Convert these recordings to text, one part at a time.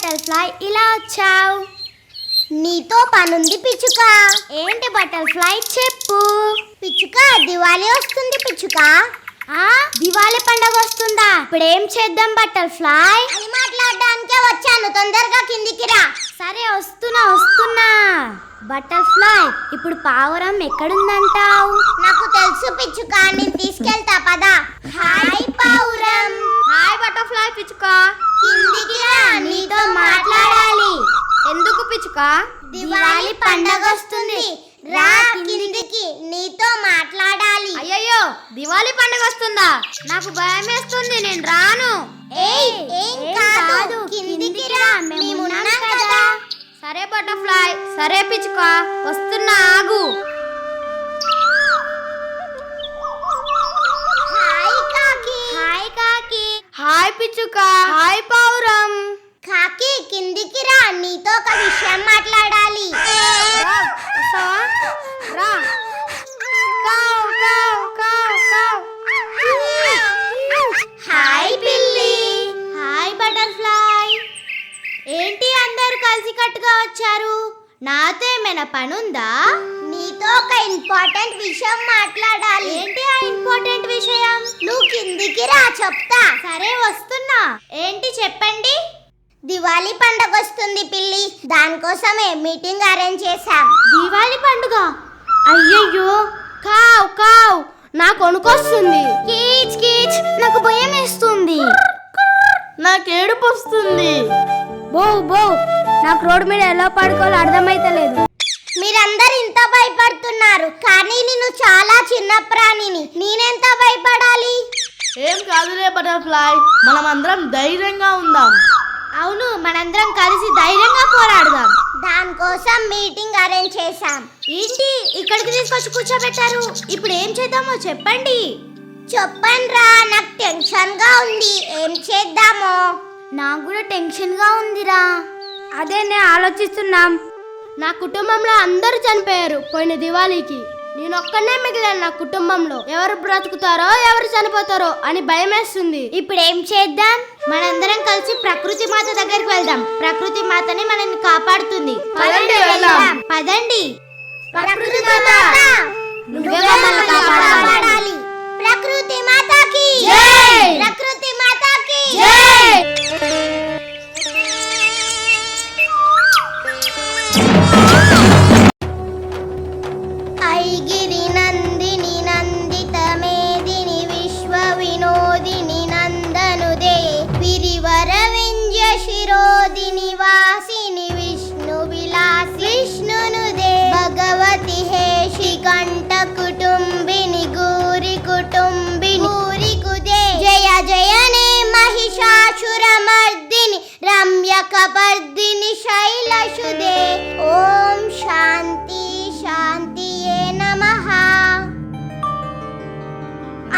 Butterfly ఇలా వచ్చావు? నీతో పనుంది పిచ్చుక. ఏంటి బటర్ఫ్లై చెప్పు. పిచ్చుక దివాళీ వస్తుంది పిచ్చుక. దివాళీ పండగ వస్తుందా? ఇప్పుడేం చేద్దాం బటర్ఫ్లై? అని మాట్లాడడానికే వచ్చాను, తొందరగా కిందికి రా. సరే వస్తున్నా. బటర్ఫ్లై ఇప్పుడు పావురం ఎక్కడుందంటావు? నాకు తెలుసు పిచ్చుక, నేను తీసుకెళ్తా పదా. హాయ్ పావురం. హాయ్ బటర్ఫ్లై పిచ్చుక. కిందికి రా, నీతో మాట్లాడాలి. ఎందుకు పిచ్చుక? దివాళీ పండగ వస్తుంది, రా కిందికి, నీతో మాట్లాడాలి. అయ్యయ్యో, దివాళీ పండగ వస్తుందా? నాకు భయం వేస్తుంది, నేను రాను. ఏం కాదు, కిందికి రా, మేమున్నాం కదా. సరే బటర్ఫ్లై. సరే పిచ్చుక, వస్తున్నా, ఆగు. హాయ్ కాకి. హాయ్ కాకి. హాయ్ పిచ్చుక. హాయ్ పావురం. కాకి కిందికి రా, నీతో ఒక విషయం మాట్లాడాలి. రా. కావ్, కావ్, కావ్, కావ్. హాయ్ పిల్లి. Hi butterfly. ఏంటి అందరు కలిసి కట్టుగా వచ్చారు? నాతో ఏమైనా పనుందా? నీతో ఒక ఇంపార్టెంట్ విషయం మాట్లాడాలి. ఏంటి ఆ ఇంపార్టెంట్ విషయం? నువ్వు కిందికి రా, చెప్తా. సరే వస్తున్నా. ఏంటి చెప్పండి. దివాళీ పండగ వస్తుంది పిల్లి, దానికోసమే మీటింగ్ అరేంజ్ చేశాం. దివాళీ పండుగ? అయ్యయ్యో, కావ్ కావ్, నాకు వణుకొస్తుంది. కీచ్ కీచ్, నాకు భయం వేస్తుంది. నాకు ఏడుపు వస్తుంది. బో బో, నాకు రోడ్డు మీద ఎలా పడుకోవాలో అర్థమైతలేదు. మీరందరు ఇంత భయపడుతున్నారు, కానీ నేను చాలా చిన్న ప్రాణిని, నేనెంత భయపడాలి? ఏం కాదులే బటర్ఫ్లై, మనం అందరం ధైర్యంగా ఉందాం. అవును, మనందరం కలిసి ధైర్యంగా పోరాడదాం. దానికోసం మీటింగ్ అరేంజ్ చేశాం. ఏంటి ఇక్కడికి తీసుకొచ్చి కూర్చోబెట్టారు? ఇప్పుడు ఏం చేద్దామో చెప్పండి. చెప్పండి రా, నాకు టెన్షన్ గా ఉంది, ఏం చేద్దామో? నాకు కూడా టెన్షన్ గా ఉందిరా. అదే నేను ఆలోచిస్తున్నాం. నా కుటుంబంలో అందరూ చనిపోయారు పోయిన దివాళీకి. నేను ఒక్కనే మిగిలాను నా కుటుంబంలో. ఎవరు బ్రతుకుతారో ఎవరు చనిపోతారో అని భయం వేస్తుంది. ఇప్పుడు ఏం చేద్దాం? మనందరం కలిసి ప్రకృతి మాత దగ్గరికి వెళ్దాం. ప్రకృతి మాతని మనల్ని కాపాడుతుంది. పదండి, వెళ్దాం. పదండి. ప్రకృతి మాత, నువ్వే మమ్మల్ని కాపాడాలి. ప్రకృతి మాతకి జై! ప్రకృతి మాతకి జై! ఐగిరి నందిని నందిత మేదిని విశ్వ వినోదిని నందనుదే విరివర వింజ శిరోదిని వాసిని విష్ణు విలాసి విష్ణునుదే భగవతి హేషి కంఠ కుటుంబిని గూరి కుటుంబిని గూరికుదే జయ జయనే మహిషాసుర మర్దిని రమ్య కపర్దిని శైలశుదే. ఓం శాంతి శాంతియే నమః.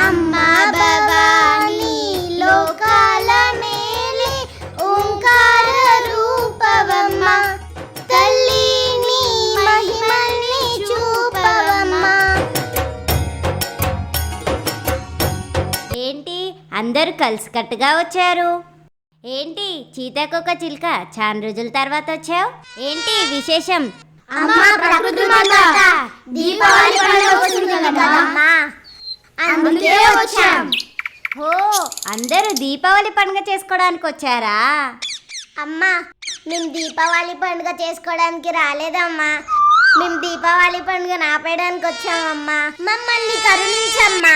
అమ్మా భవాని లోకాల మేలే ఓంకార రూపవమ్మ, తల్లి నీ మహిమల్ని చూపవమ్మ. ఏంటి అందరూ కలిసికట్టుగా వచ్చారు? ఏంటి చీతకొక చిలుక చాలా రోజుల తర్వాత వచ్చావు? ఏంటి విశేషం? అమ్మా ప్రకృతి మాత, దీపావళి పండుగ వస్తుంది కదమ్మా, అందుకే వచ్చాం. ఓ, అందరూ దీపావళి పండుగ చేసుకోవడానికి వచ్చారా? అమ్మా, మేము దీపావళి పండుగ చేసుకోవడానికి రాలేదమ్మా, మేము దీపావళి పండుగ ఆపేయడానికి వచ్చామమ్మా, మమ్మల్ని కరుణించమ్మా.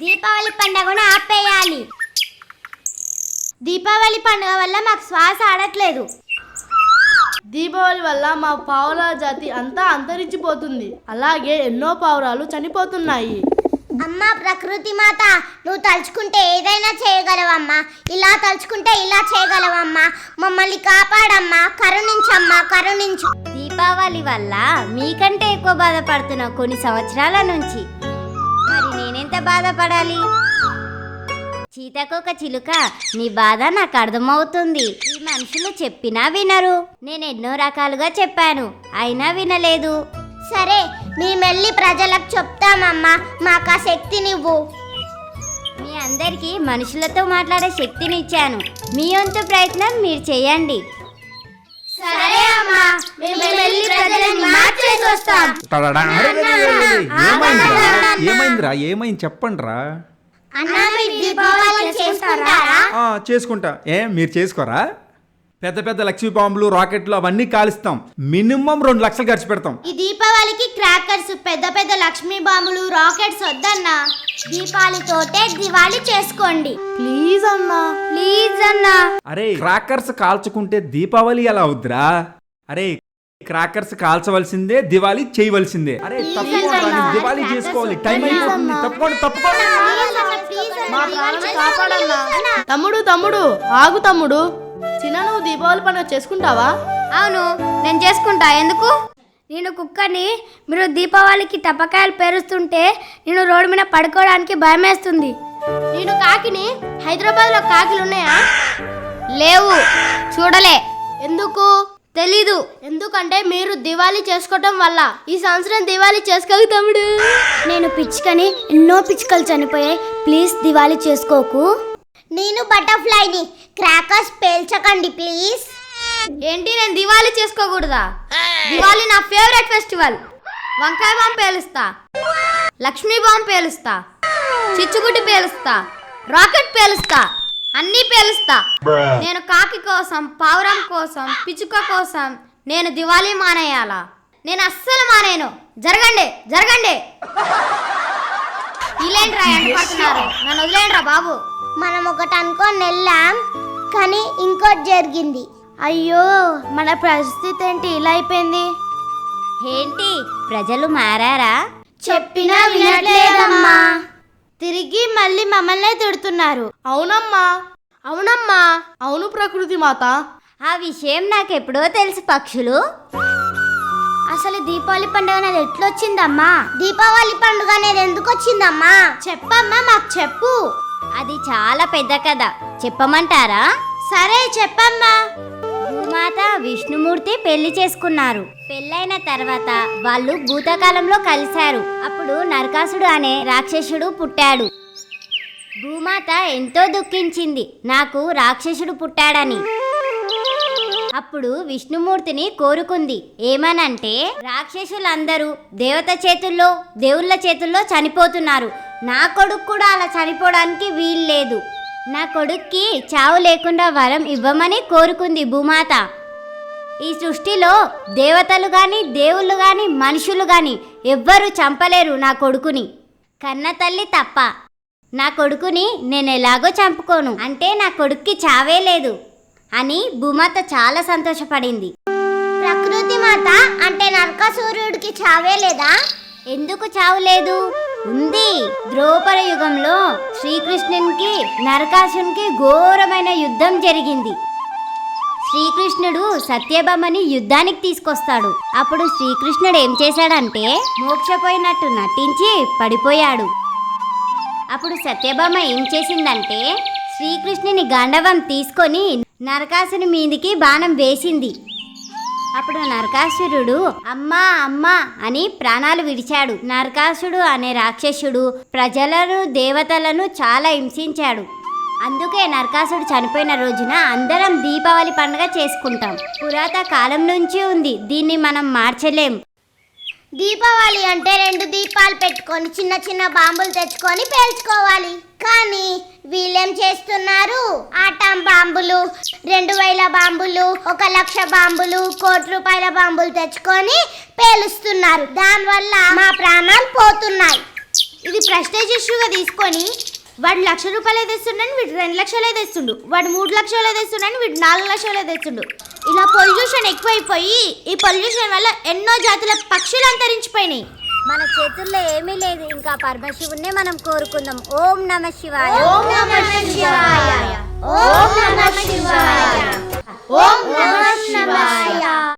దీపావళి పండుగను ఆపేయాలి. దీపావళి పండుగ వల్ల మాకు శ్వాస ఆడట్లేదు. దీపావళి వల్ల మా పావురాల జాతి అంతా అంతరించిపోతుంది. అలాగే ఎన్నో పావురాలు చనిపోతున్నాయి. అమ్మా ప్రకృతి మాత, నువ్వు తలుచుకుంటే ఏదైనా చేయగలవమ్మా, ఇలా తలుచుకుంటే ఇలా చేయగలవమ్మా, మమ్మల్ని కాపాడమ్మా, కరుణించమ్మా, కరుణించు. దీపావళి వల్ల మీకంటే ఎక్కువ బాధపడుతున్నా కొన్ని సంవత్సరాల నుంచి. మరి నేనెంత బాధపడాలి? చీతకొక చిలుక, నీ బాధ నాకు అర్థమవుతుంది. ఈ మనుషులు చెప్పినా వినరు. నేను ఎన్నో రకాలుగా చెప్పాను, అయినా వినలేదు. సరే, మేమెళ్ళి ప్రజలకు చెప్తామమ్మా, మాకు ఆ శక్తినివ్వు. మీ అందరికీ మనుషులతో మాట్లాడే శక్తిని ఇచ్చాను. మీ వంతు ప్రయత్నం మీరు చేయండి. సరే అమ్మా, మేము వెళ్ళి ప్రజలను మార్చేసి వస్తాం. ఏమైందిరా ఏమైంది చెప్పండిరా. అన్నా మీరు దీపావళి చేసుకుంటారా? చేసుకుంటా. మీరు చేసుకోరా? పెద్ద పెద్ద లక్ష్మీ బాంబులు రాకెట్లు అవన్నీ కాలుస్తాం. మినిమం 2 లక్షలు ఖర్చు పెడతాం. ఈ దీపావళికి క్రాకర్స్, పెద్ద పెద్ద లక్ష్మీ బాంబులు, రాకెట్స్ వద్దన్నా. దీపావళితోటే దివాళీ చేసుకోండి. ప్లీజ్ అన్నా. ప్లీజ్ అన్నా. అరే క్రాకర్స్ కాల్చుకుంటే దీపావళి ఎలా అవుద్దిరా? అరే క్రాకర్స్ కాల్చవలసిందే, దివాళీ చేయవలసిందే. అరే తప్పకుండా దివాళీ చేసుకోవాలి. టైం అయిపోతుంది. తప్పకుండా. మా ప్రాణాన్ని కాపాడన్నా. తమ్ముడు ఆగు తమ్ముడు. చిన్న నువ్వు దీపావళి పండుగ చేసుకుంటావా? అవును, నేను చేసుకుంటా. ఎందుకు? నేను కుక్కని. మీరు దీపావళికి టపకాయలు పేరుస్తుంటే నేను రోడ్డు మీద పడుకోవడానికి భయమేస్తుంది. నేను కాకిని. హైదరాబాద్లో కాకిలు ఉన్నాయా? లేవు, చూడలే. ఎందుకు? తెలీదు. ఎందుకంటే మీరు దివాళీ చేసుకోవటం వల్ల ఈ సంవత్సరం దివాళీ చేసుకోక తమ్ముడు. నేను పిచ్చుకని. ఎన్నో పిచ్చుకలు చనిపోయాయి. ప్లీజ్ దివాళీ చేసుకోకు. నేను బటర్ఫ్లైని. Crackers పేల్చకండి please. ఏంటి, నేను దివాళీ చేసుకోకూడదా? దివాళీ నా ఫేవరెట్ ఫెస్టివల్. వంకాయ బాంబు పేలుస్తా, లక్ష్మీ బాంబు పేలుస్తా, చిచ్చుగుడ్డి పేలుస్తా, రాకెట్ పేలుస్తా, అన్నీ పేలుస్తా. నేను కాకి కోసం, పావురం కోసం, పిచ్చుక కోసం నేను దివాళీ మానేయాలా? నేను అస్సలు మానేను. జరగండి. వీళ్ళేంట్రా ఎంటపడుతున్నారు? నన్ను వదిలేండ్రా బాబు. మనం ఒకటి అనుకొని వెళ్ళాం, కానీ ఇంకోటి జరిగింది. అయ్యో, మన పరిస్థితి ఏంటి ఇలా అయిపోయింది? ఏంటి ప్రజలు మారారా? చెప్పినా వినట్లేదమ్మా. తిరిగి మళ్ళీ మమ్మల్నే తిడుతున్నారు. అవునమ్మా. అవును ప్రకృతి మాత. ఆ విషయం నాకెప్పుడో తెలుసు పక్షులు. అసలు దీపావళి పండుగ అనేది ఎట్లొచ్చిందమ్మా? దీపావళి పండుగ అనేది ఎందుకు వచ్చిందమ్మా? చెప్పమ్మా, మాకు చెప్పు. అది చాలా పెద్ద కథ. చెప్పమంటారా? సరే చెప్పమ్మా. భూమాత విష్ణుమూర్తి పెళ్లి చేసుకున్నారు. పెళ్ళైన తర్వాత వాళ్ళు భూతకాలంలో కలిశారు. అప్పుడు నరకాసుడు అనే రాక్షసుడు పుట్టాడు. భూమాత ఎంతో దుఃఖించింది, నాకు రాక్షసుడు పుట్టాడని. అప్పుడు విష్ణుమూర్తిని కోరుకుంది. ఏమనంటే, రాక్షసులందరూ దేవత చేతుల్లో, దేవుళ్ళ చేతుల్లో చనిపోతున్నారు. నా కొడుకు కూడా అలా చనిపోవడానికి వీల్లేదు. నా కొడుక్కి చావు లేకుండా వరం ఇవ్వమని కోరుకుంది భూమాత. ఈ సృష్టిలో దేవతలు గాని, దేవుళ్ళు గాని, మనుషులు గాని ఎవ్వరూ చంపలేరు నా కొడుకుని, కన్న తల్లి తప్ప. నా కొడుకుని నేను ఎలాగో చంపుకోను, అంటే నా కొడుక్కి చావే లేదు అని భూమాత చాలా సంతోషపడింది. ప్రకృతి మాత అంటే నరకాసురుడికి చావే లేదా? ఎందుకు చావు లేదు? ఉంది. ద్రౌపద యుగంలో శ్రీకృష్ణునికి నరకాసునికి ఘోరమైన యుద్ధం జరిగింది. శ్రీకృష్ణుడు సత్యభామని యుద్ధానికి తీసుకొస్తాడు. అప్పుడు శ్రీకృష్ణుడు ఏం చేశాడంటే, మోక్షపోయినట్టు నటించి పడిపోయాడు. అప్పుడు సత్యభామ ఏం చేసిందంటే, శ్రీకృష్ణుని గాండవం తీసుకొని నరకాసుని మీదికి బాణం వేసింది. అప్పుడు నరకాసురుడు అమ్మా అమ్మా అని ప్రాణాలు విడిచాడు. నరకాసుడు అనే రాక్షసుడు ప్రజలను, దేవతలను చాలా హింసించాడు. అందుకే నరకాసుడు చనిపోయిన రోజున అందరం దీపావళి పండుగ చేసుకుంటాం. పురాతన కాలం నుంచి ఉంది, దీన్ని మనం మార్చలేం. దీపావళి అంటే 2 దీపాలు పెట్టుకొని చిన్న చిన్న బాంబులు తెచ్చుకొని పేల్చుకోవాలి. కానీ వీళ్ళేం చేస్తున్నారు? ఆటం బాంబులు, 2000 బాంబులు, 1,00,000 బాంబులు, 1 కోటి రూపాయల బాంబులు తెచ్చుకొని పేలుస్తున్నారు. దానివల్ల మా ప్రాణాలు పోతున్నాయి. ఇది ప్రెస్టేజ్ ఇష్యూగా తీసుకొని వాడు 1,00,000 రూపాయలు తెస్తుండని వీడు 2 లక్షలే తెస్తుండు, వాడు 3 లక్షలే తెస్తుండని వీడు 4 లక్షలే తెస్తుండు. ఇలా పొల్యూషన్ ఎక్కువైపోయి ఈ పొల్యూషన్ వల్ల ఎన్నో జాతుల పక్షులు అంతరించిపోయినాయి. మన చేతుల్లో ఏమీ లేదు, ఇంకా పరమశివుణ్ణి మనం కోరుకుందాం. ఓం నమః శివాయ. ఓం నమః శివాయ. ఓం నమః శివాయ. ఓం నమః శివాయ.